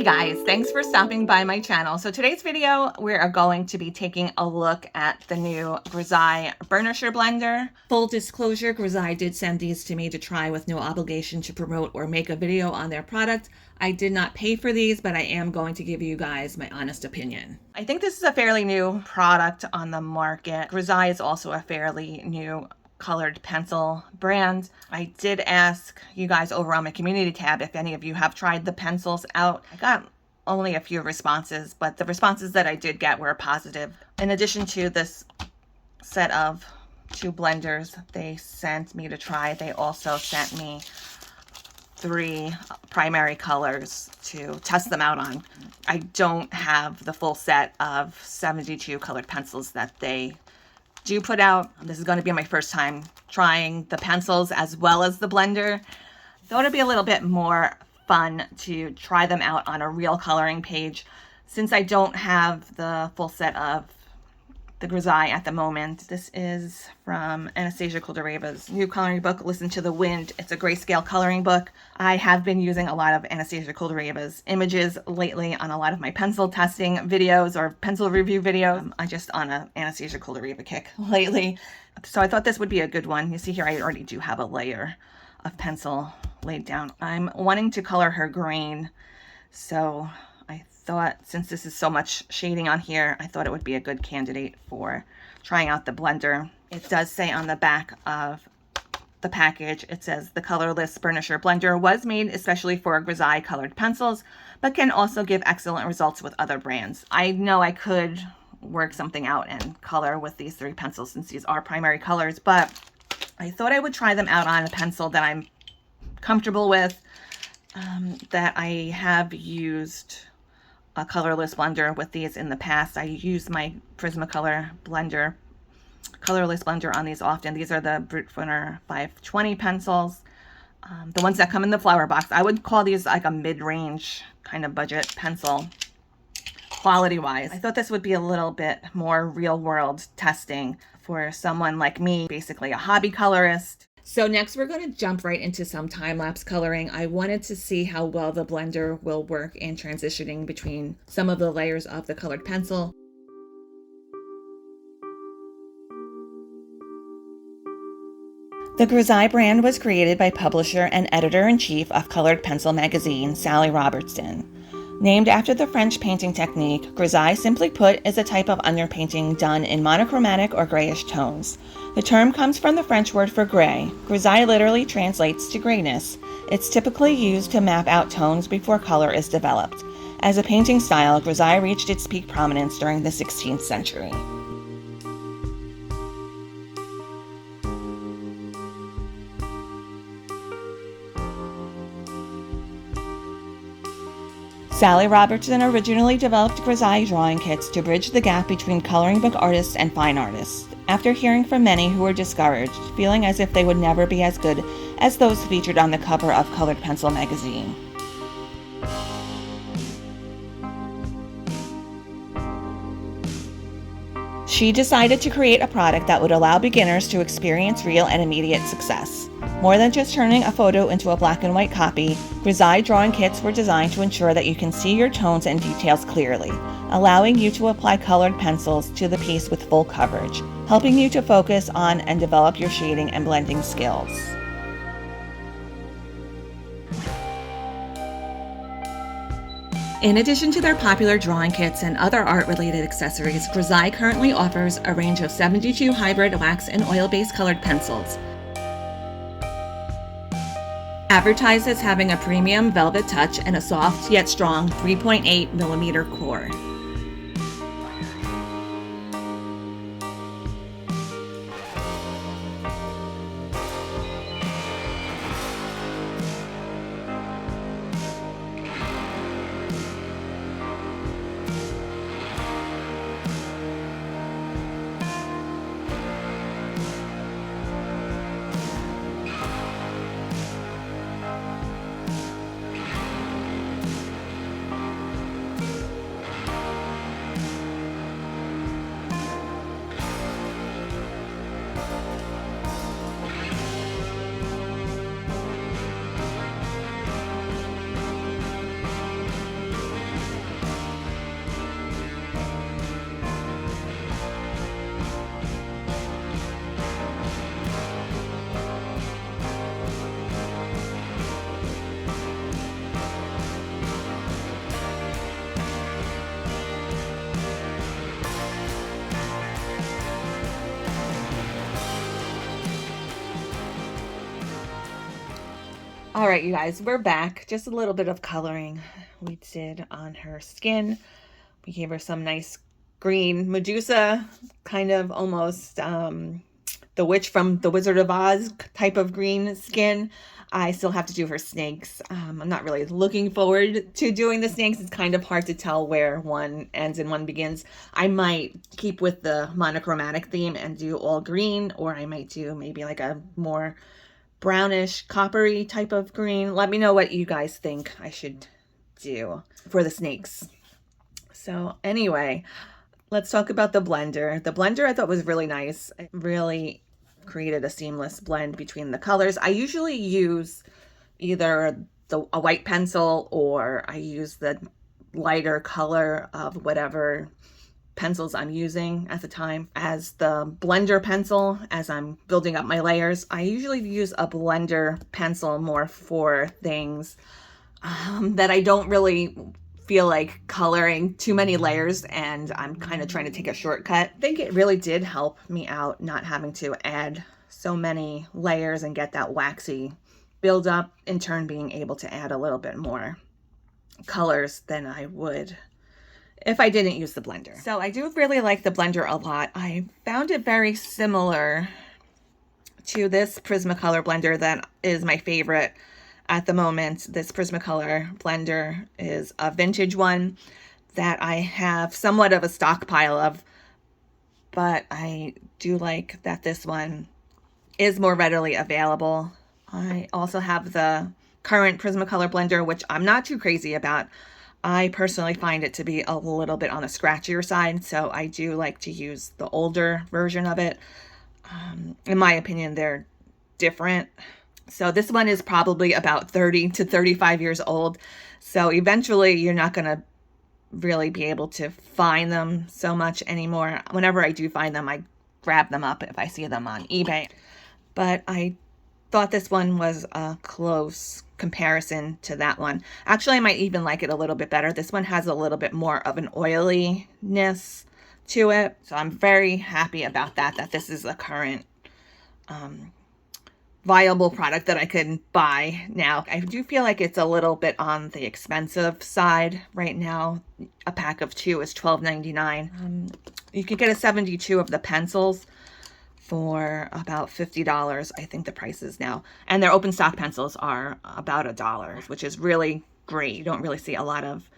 guys, thanks for stopping by my channel. So today's video, we're going to be taking a look at the new Grizaye Burnisher blender. Full disclosure, Grizaye did send these to me to try with no obligation to promote or make a video on their product. I did not pay for these, but I am going to give you guys my honest opinion. I think this is a fairly new product on the market. Grizaye is also a fairly new colored pencil brand. I did ask you guys over on my community tab if any of you have tried the pencils out. I got only a few responses, but the responses that I did get were positive. In addition to this set of 2 blenders they sent me to try, they also sent me 3 primary colors to test them out on. I don't have the full set of 72 colored pencils that they do put out. This is going to be my first time trying the pencils as well as the blender. Thought it'd be a little bit more fun to try them out on a real coloring page. Since I don't have the full set of the Grizaye at the moment, this is from Anastasia Kuldereva's new coloring book, Listen to the Wind. It's a grayscale coloring book. I have been using a lot of Anastasia Kuldereva's images lately on a lot of my pencil testing videos or pencil review videos. I'm just on a Anastasia Kuldereva kick lately. So I thought this would be a good one. You see here, I already do have a layer of pencil laid down. I'm wanting to color her green, so I thought since this is so much shading on here, I thought it would be a good candidate for trying out the blender. It does say on the back of the package, it says the Colorless Burnisher blender was made especially for Grizaye colored pencils, but can also give excellent results with other brands. I know I could work something out and color with these 3 pencils since these are primary colors, but I thought I would try them out on a pencil that I'm comfortable with, that I have used a colorless blender with these in the past. I use my Prismacolor blender, colorless blender on these often. These are the Brute Funner 520 pencils, the ones that come in the flower box. I would call these like a mid-range kind of budget pencil quality wise. I thought this would be a little bit more real world testing for someone like me, basically a hobby colorist. So next we're going to jump right into some time-lapse coloring. I wanted to see how well the blender will work in transitioning between some of the layers of the colored pencil. The Grizaye brand was created by publisher and editor-in-chief of Colored Pencil magazine, Sally Robertson. Named after the French painting technique, Grizaye, simply put, is a type of underpainting done in monochromatic or grayish tones. The term comes from the French word for gray. Grizaye literally translates to grayness. It's typically used to map out tones before color is developed. As a painting style, Grizaye reached its peak prominence during the 16th century. Sally Robertson originally developed Grizaye drawing kits to bridge the gap between coloring book artists and fine artists, after hearing from many who were discouraged, feeling as if they would never be as good as those featured on the cover of Colored Pencil magazine. She decided to create a product that would allow beginners to experience real and immediate success. More than just turning a photo into a black and white copy, Grizaye drawing kits were designed to ensure that you can see your tones and details clearly, allowing you to apply colored pencils to the piece with full coverage, helping you to focus on and develop your shading and blending skills. In addition to their popular drawing kits and other art-related accessories, Grizaye currently offers a range of 72 hybrid wax and oil-based colored pencils. Advertised as having a premium velvet touch and a soft yet strong 3.8mm core. All right, you guys, we're back. Just a little bit of coloring we did on her skin. We gave her some nice green Medusa, kind of almost the witch from the Wizard of Oz type of green skin. I still have to do her snakes. I'm not really looking forward to doing the snakes. It's kind of hard to tell where one ends and one begins. I might keep with the monochromatic theme and do all green, or I might do maybe like a more brownish, coppery type of green. Let me know what you guys think I should do for the snakes. So anyway, let's talk about the blender. The blender I thought was really nice. It really created a seamless blend between the colors. I usually use either a white pencil, or I use the lighter color of whatever pencils I'm using at the time as the blender pencil. As I'm building up my layers, I usually use a blender pencil more for things that I don't really feel like coloring too many layers, and I'm kind of trying to take a shortcut. I think it really did help me out not having to add so many layers and get that waxy build up, in turn being able to add a little bit more colors than I would if I didn't use the blender. So I do really like the blender a lot. I found it very similar to this Prismacolor blender that is my favorite at the moment. This Prismacolor blender is a vintage one that I have somewhat of a stockpile of, but I do like that this one is more readily available. I also have the current Prismacolor blender, which I'm not too crazy about. I personally find it to be a little bit on the scratchier side, so I do like to use the older version of it. In my opinion, they're different. So this one is probably about 30 to 35 years old. So eventually you're not going to really be able to find them so much anymore. Whenever I do find them, I grab them up if I see them on eBay. But I thought this one was a close comparison to that one. Actually, I might even like it a little bit better. This one has a little bit more of an oiliness to it. So I'm very happy about that this is a current viable product that I can buy now. I do feel like it's a little bit on the expensive side right now. A pack of 2 is $12.99. You can get a 72 of the pencils for about $50, I think the price is now. And their open stock pencils are about $1, which is really great. You don't really see a lot of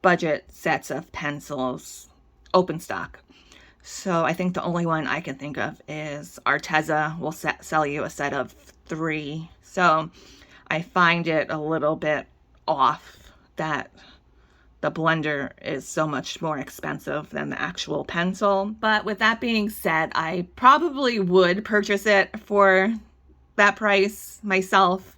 budget sets of pencils open stock. So I think the only one I can think of is Arteza will sell you a set of 3. So I find it a little bit off that the blender is so much more expensive than the actual pencil. But with that being said, I probably would purchase it for that price myself,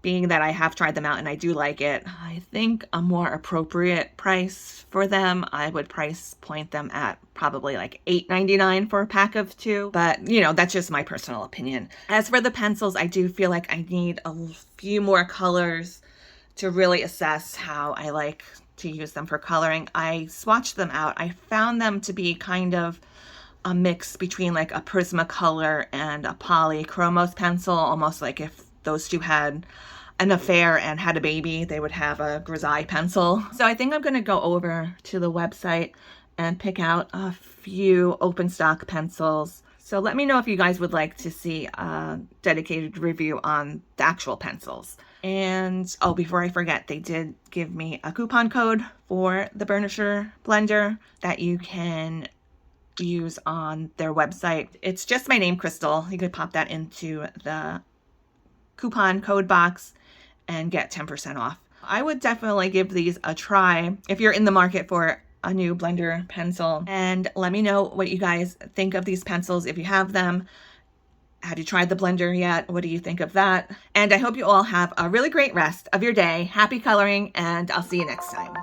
being that I have tried them out and I do like it. I think a more appropriate price for them, I would price point them at probably like $8.99 for a pack of 2. But, you know, that's just my personal opinion. As for the pencils, I do feel like I need a few more colors to really assess how I like to use them for coloring. I swatched them out. I found them to be kind of a mix between like a Prismacolor and a Polychromos pencil, almost like if those two had an affair and had a baby, they would have a Grizaye pencil. So I think I'm going to go over to the website and pick out a few open stock pencils. So let me know if you guys would like to see a dedicated review on the actual pencils. And oh, before I forget, they did give me a coupon code for the Burnisher blender that you can use on their website. It's just my name, Crystal. You could pop that into the coupon code box and get 10% off. I would definitely give these a try if you're in the market for a new blender pencil. And let me know what you guys think of these pencils if you have them. Have you tried the blender yet? What do you think of that? And I hope you all have a really great rest of your day. Happy coloring, and I'll see you next time.